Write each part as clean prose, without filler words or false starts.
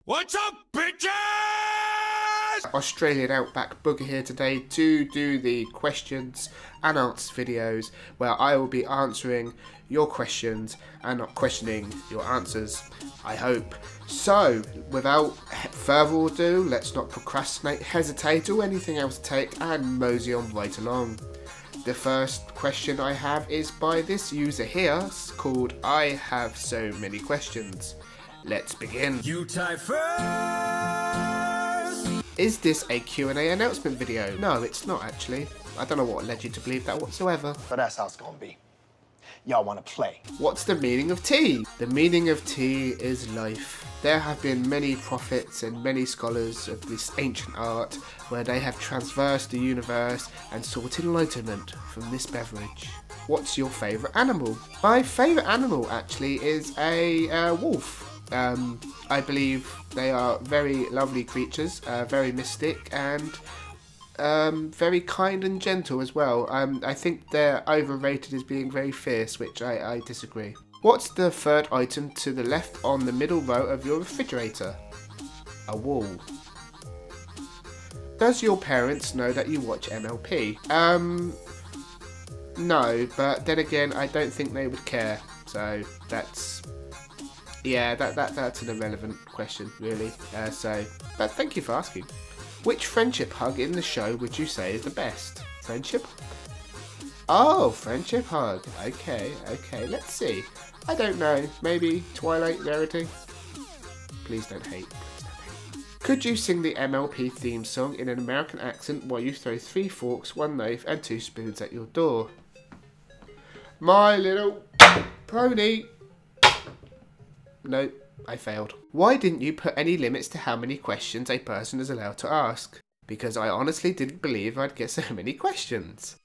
What's up, bitches? Australian Outback Booger here today to do the questions and answers videos where I will be answering your questions and not questioning your answers, I hope. So, without further ado, let's not procrastinate, hesitate or anything else to take and mosey on right along. The first question I have is by this user here called I Have So Many Questions. Let's begin. You type first. Is this a Q&A announcement video? No, it's not actually. I don't know what led you to believe that whatsoever. So that's how it's gonna be. Y'all wanna play. What's the meaning of tea? The meaning of tea is life. There have been many prophets and many scholars of this ancient art where they have traversed the universe and sought enlightenment from this beverage. What's your favourite animal? My favourite animal actually is a wolf. I believe they are very lovely creatures, very mystic and very kind and gentle as well. I think they're overrated as being very fierce, which I disagree. What's the third item to the left on the middle row of your refrigerator? A wall. Does your parents know that you watch MLP? No, but then again, I don't think they would care, so that's... Yeah, that's an irrelevant question, really. But thank you for asking. Which friendship hug in the show would you say is the best? Friendship? Oh, friendship hug. Okay, let's see. I don't know. Maybe Twilight Rarity? Please don't hate. Could you sing the MLP theme song in an American accent while you throw 3 forks, 1 knife and 2 spoons at your door? My Little Pony. Nope, I failed. Why didn't you put any limits to how many questions a person is allowed to ask? Because I honestly didn't believe I'd get so many questions.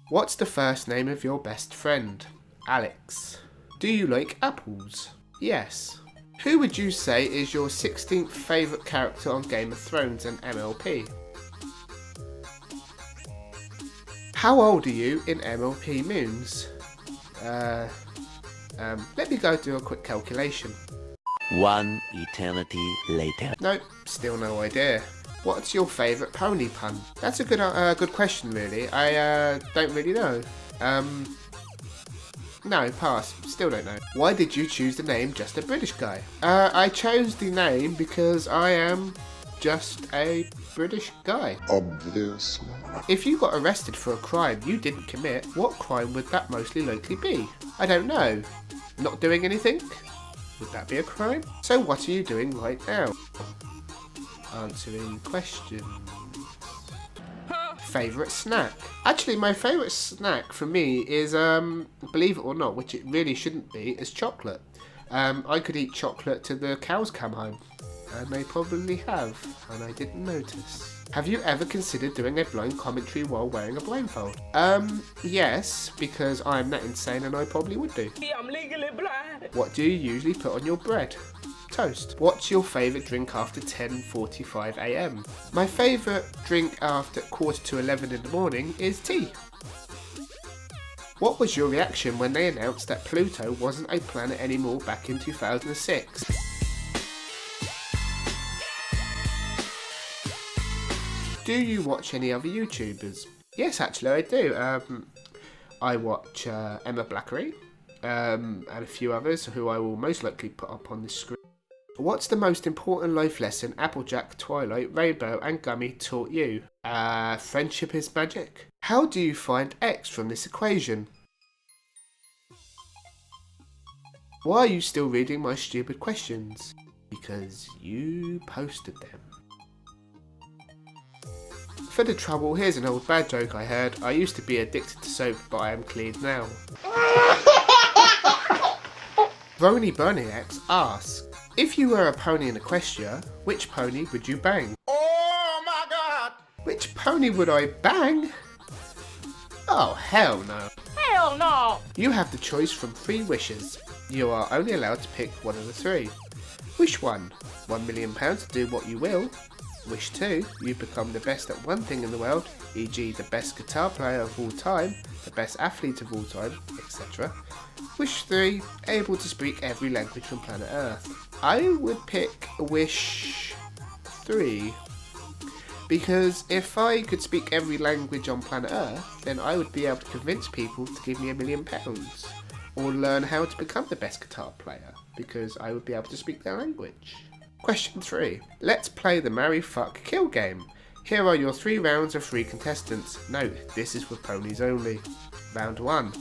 What's the first name of your best friend? Alex. Do you like apples? Yes. Who would you say is your 16th favourite character on Game of Thrones and MLP? How old are you in MLP moons? Let me go do a quick calculation. 1 eternity later. Nope, still no idea. What's your favourite pony pun? That's a good question, really. I don't really know. No, pass. Still don't know. Why did you choose the name Just a British Guy? I chose the name because I am just a British guy. Obviously. If you got arrested for a crime you didn't commit, what crime would that mostly likely be? I don't know. Not doing anything? Would that be a crime? So what are you doing right now? Answering questions. Favourite snack? Actually, my favourite snack for me is, believe it or not, which it really shouldn't be, is chocolate. I could eat chocolate till the cows come home. And they probably have, and I didn't notice. Have you ever considered doing a blind commentary while wearing a blindfold? Yes, because I'm that insane and I probably would do. I'm legally blind. What do you usually put on your bread? Toast. What's your favourite drink after 10:45 AM? My favourite drink after 11:15 in the morning is tea. What was your reaction when they announced that Pluto wasn't a planet anymore back in 2006? Do you watch any other YouTubers? Yes, actually I do. I watch Emma Blackery and a few others who I will most likely put up on the screen. What's the most important life lesson Applejack, Twilight, Rainbow and Gummy taught you? Friendship is magic. How do you find X from this equation? Why are you still reading my stupid questions? Because you posted them. For the trouble, here's an old bad joke I heard. I used to be addicted to soap, but I am clean now. Brony Burniacs asks, if you were a pony in Equestria, which pony would you bang? Oh my god! Which pony would I bang? Oh, hell no. Hell no! You have the choice from 3 wishes. You are only allowed to pick one of the 3. Wish 1, £1 million to do what you will. Wish 2, you become the best at one thing in the world, e.g. the best guitar player of all time, the best athlete of all time, etc. Wish 3, able to speak every language from planet Earth. I would pick Wish 3, because if I could speak every language on planet Earth, then I would be able to convince people to give me £1 million, or learn how to become the best guitar player, because I would be able to speak their language. Question 3. Let's play the Marry, Fuck, Kill game. Here are your 3 rounds of 3 contestants. Note, this is for ponies only. Round 1.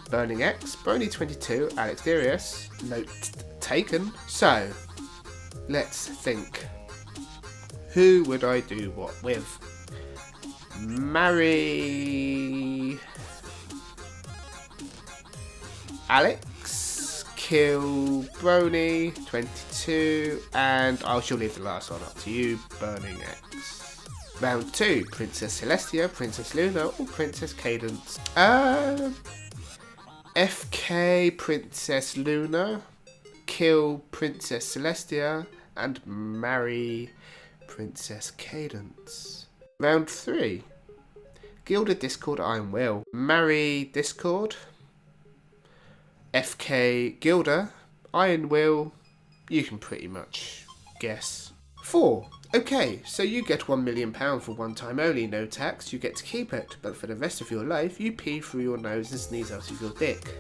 Burning X, Brony22, Alex Darius. Note taken. So, let's think. Who would I do what with? Marry Alex, kill Brony 22, and I shall leave the last one up to you, Burning X. Round 2, Princess Celestia, Princess Luna, or Princess Cadence. FK Princess Luna, kill Princess Celestia, and marry Princess Cadence. Round 3, Gilda Discord Iron Will, marry Discord, FK Gilda, Iron Will, you can pretty much guess. 4. Okay, so you get £1 million for one time only, no tax, you get to keep it, but for the rest of your life you pee through your nose and sneeze out of your dick.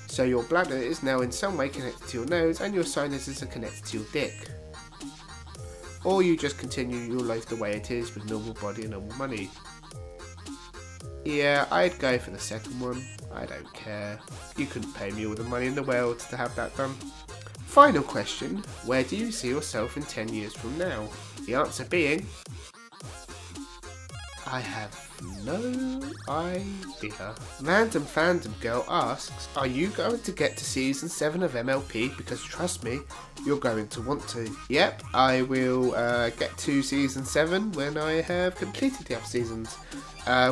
So your bladder is now in some way connected to your nose and your sinuses are connected to your dick. Or you just continue your life the way it is with normal body and normal money. Yeah, I'd go for the second one. I don't care. You couldn't pay me all the money in the world to have that done. Final question, where do you see yourself in 10 years from now? The answer being, I have no idea. Random Fandom Girl asks, are you going to get to season 7 of MLP? Because trust me, you're going to want to. Yep, I will get to season 7 when I have completed the other seasons,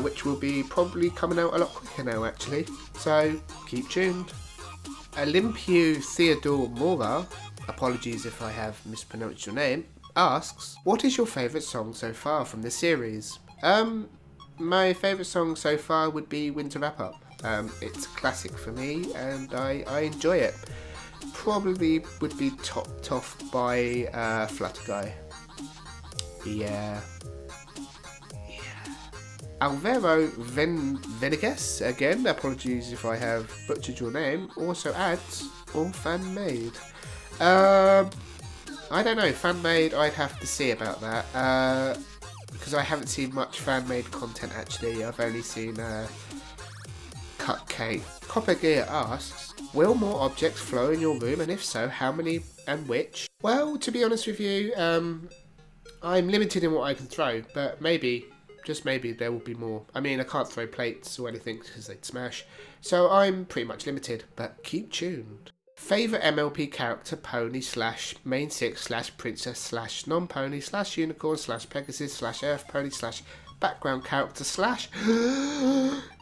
which will be probably coming out a lot quicker now actually, so keep tuned. Olympiu Theodore Mora, apologies if I have mispronounced your name, asks, what is your favourite song so far from the series? My favourite song so far would be Winter Wrap Up. It's a classic for me and I enjoy it. Probably would be topped off by Flutter Guy. Yeah. Alvaro Venegas, again, apologies if I have butchered your name, also adds, or fan-made. I don't know, fan-made, I'd have to see about that, because I haven't seen much fan-made content actually, I've only seen Cupcake. Copper Gear asks, will more objects flow in your room, and if so, how many and which? Well, to be honest with you, I'm limited in what I can throw, but maybe, just maybe, there will be more. I mean, I can't throw plates or anything because they'd smash, so I'm pretty much limited, but keep tuned. Favourite MLP character, pony / main 6 / princess / non-pony / unicorn / pegasus / earth pony / background character /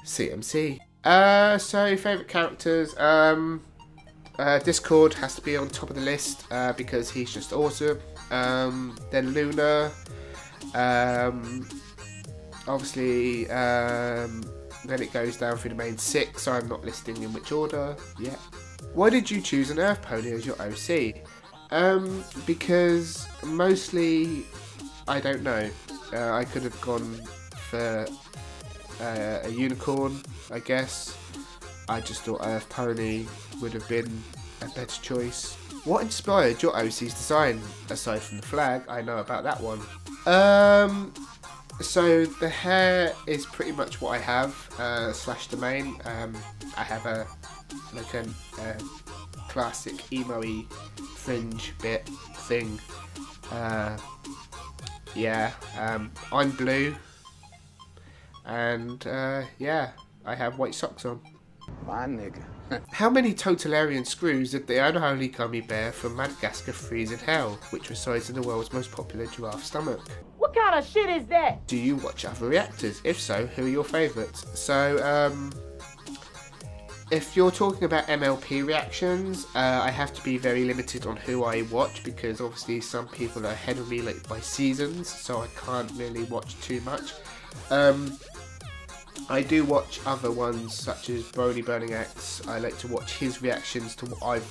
CMC. So favourite characters, Discord has to be on top of the list because he's just awesome. Then Luna, obviously, then it goes down through the main 6, so I'm not listing in which order yet. Why did you choose an Earth Pony as your OC? Because mostly, I don't know, I could have gone for a unicorn, I guess. I just thought Earth Pony would have been a better choice. What inspired your OC's design? Aside from the flag, I know about that one. So the hair is pretty much what I have, / the main. I have a classic emo-y fringe bit thing. Yeah, I'm blue, and yeah, I have white socks on. My nigga. How many Totalitarian screws did the unholy gummy bear from Madagascar freeze in hell, which resides in the world's most popular giraffe stomach? What kind of shit is that? Do you watch other reactors? If so, who are your favourites? So, If you're talking about MLP reactions, I have to be very limited on who I watch because obviously some people are ahead of me like by seasons, so I can't really watch too much. I do watch other ones such as Brony Burning X. I like to watch his reactions to what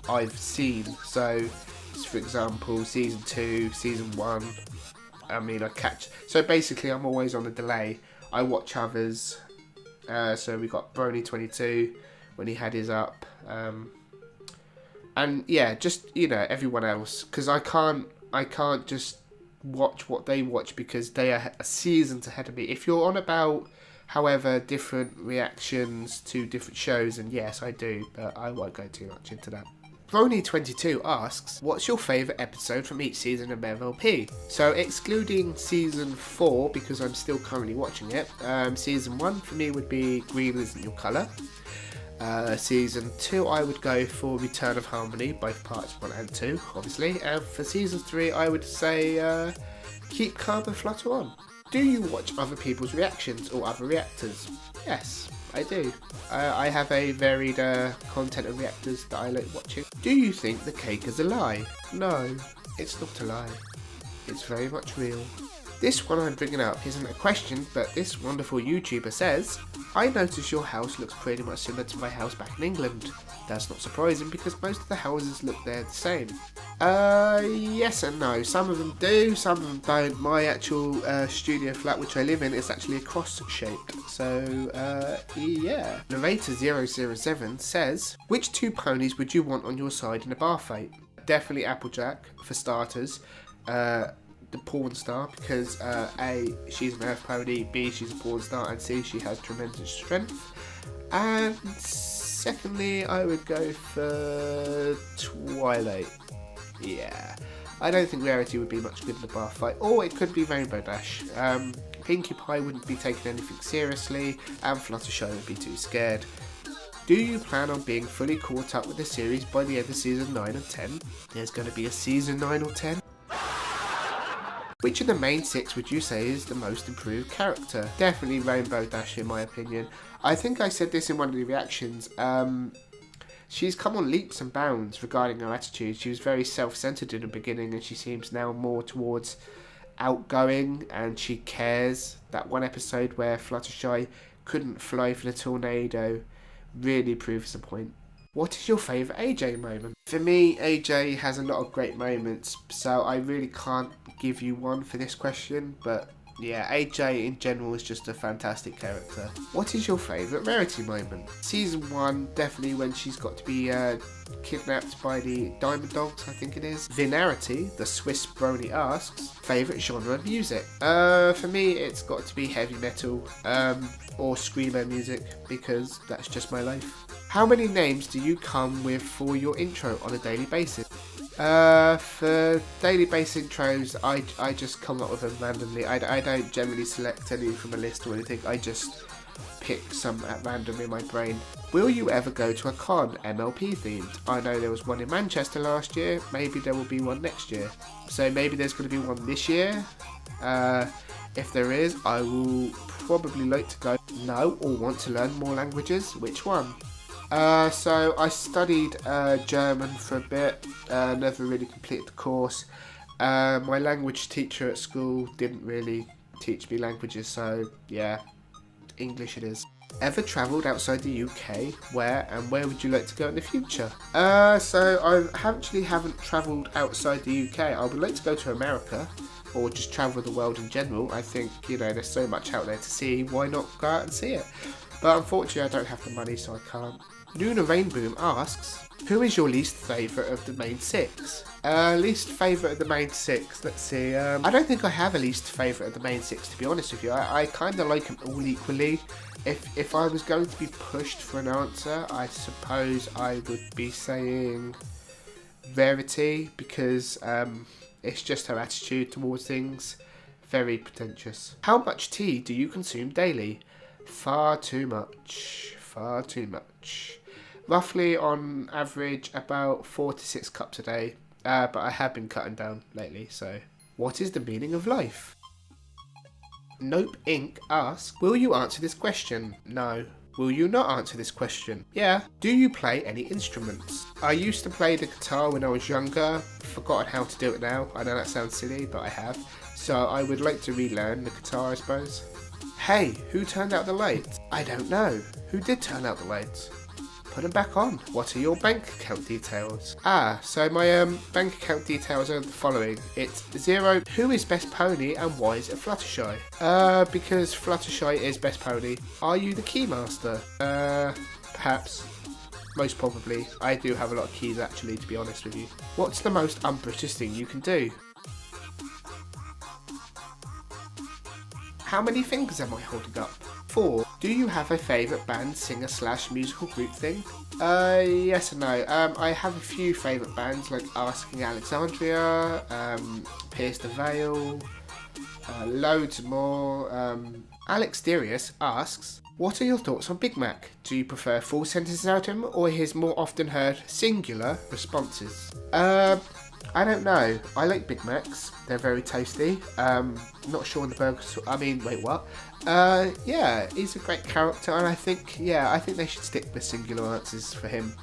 I've seen. So, for example, season 2, season 1. I mean, so basically, I'm always on a delay. I watch others. So we got Brony 22 when he had his up, and yeah, just everyone else, because I can't just watch what they watch because they are a seasons ahead of me. If you're on about, however, different reactions to different shows, and yes, I do, but I won't go too much into that. Brony22 asks, what's your favourite episode from each season of MLP? So excluding season 4, because I'm still currently watching it, season 1 for me would be Green Isn't Your Colour. Season 2 I would go for Return of Harmony, both parts 1 and 2, obviously. And for season 3 I would say Keep Calm and Flutter On. Do you watch other people's reactions or other reactors? Yes, I do. I have a varied content of reactors that I like watching. Do you think the cake is a lie? No, it's not a lie. It's very much real. This one I'm bringing up isn't a question, but this wonderful YouTuber says, I notice your house looks pretty much similar to my house back in England. That's not surprising because most of the houses look the same. Yes and no. Some of them do, some of them don't. My actual studio flat which I live in is actually a cross shaped. So, yeah. Narrator007 says, which 2 ponies would you want on your side in a bar fight? Definitely Applejack, for starters. The porn star, because A, she's an earth pony, B, she's a porn star, and C, she has tremendous strength. And secondly, I would go for Twilight. Yeah, I don't think Rarity would be much good in the bar fight, or it could be Rainbow Dash. Pinkie Pie wouldn't be taking anything seriously, and Fluttershy would be too scared. Do you plan on being fully caught up with the series by the end of season 9 and 10? There's going to be a season 9 or 10? Which of the main 6 would you say is the most improved character? Definitely Rainbow Dash in my opinion. I think I said this in one of the reactions. She's come on leaps and bounds regarding her attitude. She was very self-centered in the beginning and she seems now more towards outgoing and she cares. That one episode where Fluttershy couldn't fly for the tornado really proves the point. What is your favourite AJ moment? For me, AJ has a lot of great moments, so I really can't give you one for this question, but yeah, AJ in general is just a fantastic character. What is your favourite Rarity moment? Season 1, definitely when she's got to be kidnapped by the Diamond Dogs, I think it is. Vinarity, the Swiss Brony asks, favourite genre of music? For me, it's got to be heavy metal or screamo music, because that's just my life. How many names do you come with for your intro on a daily basis? For daily base intros, I just come up with them randomly. I don't generally select any from a list or anything. I just pick some at random in my brain. Will you ever go to a con, MLP themed? I know there was one in Manchester last year. Maybe there will be one next year. So maybe there's going to be one this year. If there is, I will probably like to go. No, or want to learn more languages. Which one? So I studied German for a bit, never really completed the course. My language teacher at school didn't really teach me languages, so yeah, English it is. Ever travelled outside the UK? Where and where would you like to go in the future? So I actually haven't travelled outside the UK. I would like to go to America, or just travel the world in general. I think, there's so much out there to see, why not go out and see it? But unfortunately I don't have the money, so I can't. Luna Rainboom asks, who is your least favourite of the main 6? Least favourite of the main 6, let's see. I don't think I have a least favourite of the main 6, to be honest with you. I kind of like them all equally. If I was going to be pushed for an answer, I suppose I would be saying Rarity, because it's just her attitude towards things. Very pretentious. How much tea do you consume daily? Far too much. Far too much. Roughly on average about 4 to 6 cups a day, but I have been cutting down lately, so. What is the meaning of life? Nope Inc. asks, will you answer this question? No. Will you not answer this question? Yeah. Do you play any instruments? I used to play the guitar when I was younger. Forgotten how to do it now. I know that sounds silly, but I have. So I would like to relearn the guitar, I suppose. Hey, who turned out the lights? I don't know. Who did turn out the lights? Put them back on. What are your bank account details? So my bank account details are the following. It's 0. Who is best pony and why is it Fluttershy? Because Fluttershy is best pony. Are you the keymaster? Perhaps. Most probably. I do have a lot of keys actually, to be honest with you. What's the most un-British thing you can do? How many fingers am I holding up? 4. Do you have a favourite band, singer / musical group thing? Yes and no. I have a few favourite bands like Asking Alexandria, Pierce the Veil, loads more. Alex Darius asks, what are your thoughts on Big Mac? Do you prefer full sentences out of him or his more often heard singular responses? I don't know. I like Big Macs. They're very tasty. Not sure on the burgers. I mean, wait, what? Yeah, he's a great character, and I think they should stick with singular answers for him.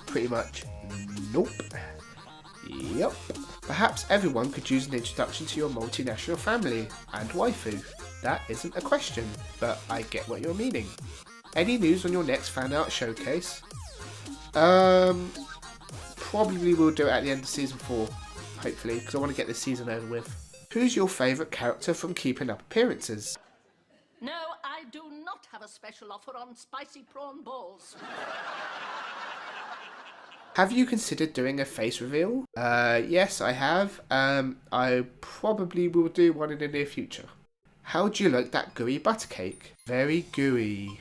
Pretty much. Nope. Yep. Perhaps everyone could use an introduction to your multinational family and waifu. That isn't a question, but I get what you're meaning. Any news on your next fan art showcase? Probably will do it at the end of season 4, hopefully, because I want to get this season over with. Who's your favourite character from Keeping Up Appearances? No, I do not have a special offer on spicy prawn balls. Have you considered doing a face reveal? Yes, I have. I probably will do one in the near future. How do you like that gooey butter cake? Very gooey.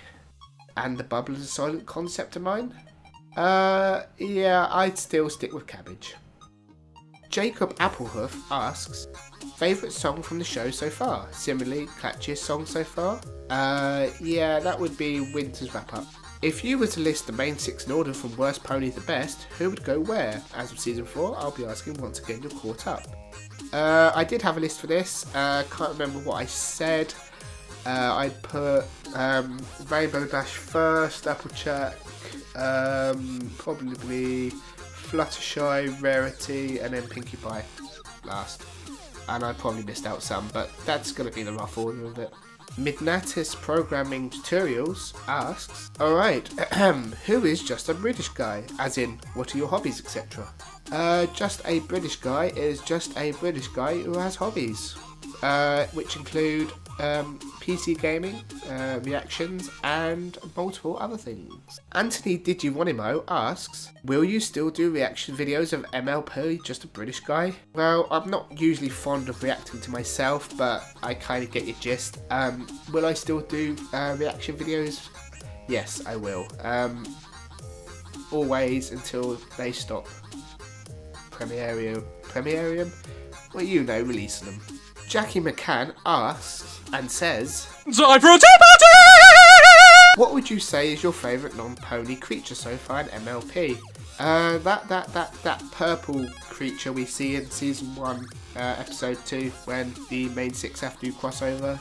And the bubble is a silent concept of mine? Yeah, I'd still stick with cabbage. Jacob Applehoof asks, favourite song from the show so far? Similarly, catchiest song so far? Yeah, that would be Winter's Wrap Up. If you were to list the main 6 in order from worst pony to best, who would go where? As of season 4, I'll be asking once again you're caught up. I did have a list for this, can't remember what I said. I'd put Rainbow Dash first, Applejack, probably Fluttershy, Rarity, and then Pinkie Pie last. And I probably missed out some, but that's going to be the rough order of it. Midnatus Programming Tutorials asks, alright, who is Just a British Guy? As in, what are your hobbies, etc.? Just a British Guy is just a British guy who has hobbies, which include PC gaming, reactions, and multiple other things. Anthony Digironimo asks, will you still do reaction videos of MLP, Just a British Guy? Well, I'm not usually fond of reacting to myself, but I kind of get your gist. Will I still do reaction videos? Yes, I will. Always until they stop premierium? Well, you know, releasing them. Jackie McCann asks and says, what would you say is your favourite non-pony creature so far in MLP? That purple creature we see in season 1, episode 2, when the main 6 have to do crossover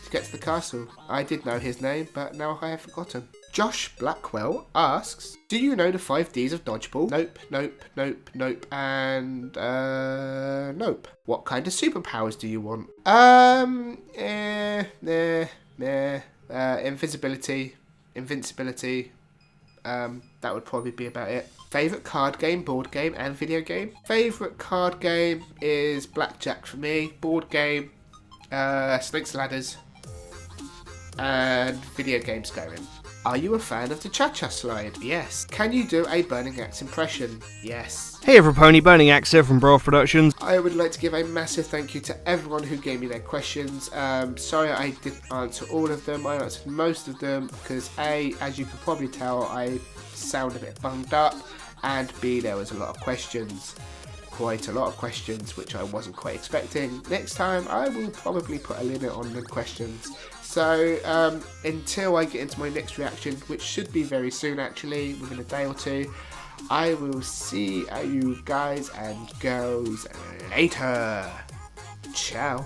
to get to the castle. I did know his name, but now I have forgotten. Josh Blackwell asks, do you know the 5 Ds of dodgeball? Nope, nope, nope, nope, and nope. What kind of superpowers do you want? Invisibility, invincibility, that would probably be about it. Favourite card game, board game, and video game? Favourite card game is Blackjack for me, board game, Snakes and Ladders, and video game Skyrim. Are you a fan of the Cha-Cha slide? Yes. Can you do a Burning Axe impression? Yes. Hey everypony, Burning Axe here from Brawl Productions. I would like to give a massive thank you to everyone who gave me their questions. Sorry I didn't answer all of them. I answered most of them because A, as you can probably tell, I sound a bit bunged up, and B, there was a lot of questions. Quite a lot of questions, which I wasn't quite expecting. Next time, I will probably put a limit on the questions. So, until I get into my next reaction, which should be very soon actually, within a day or two, I will see you guys and girls later. Ciao.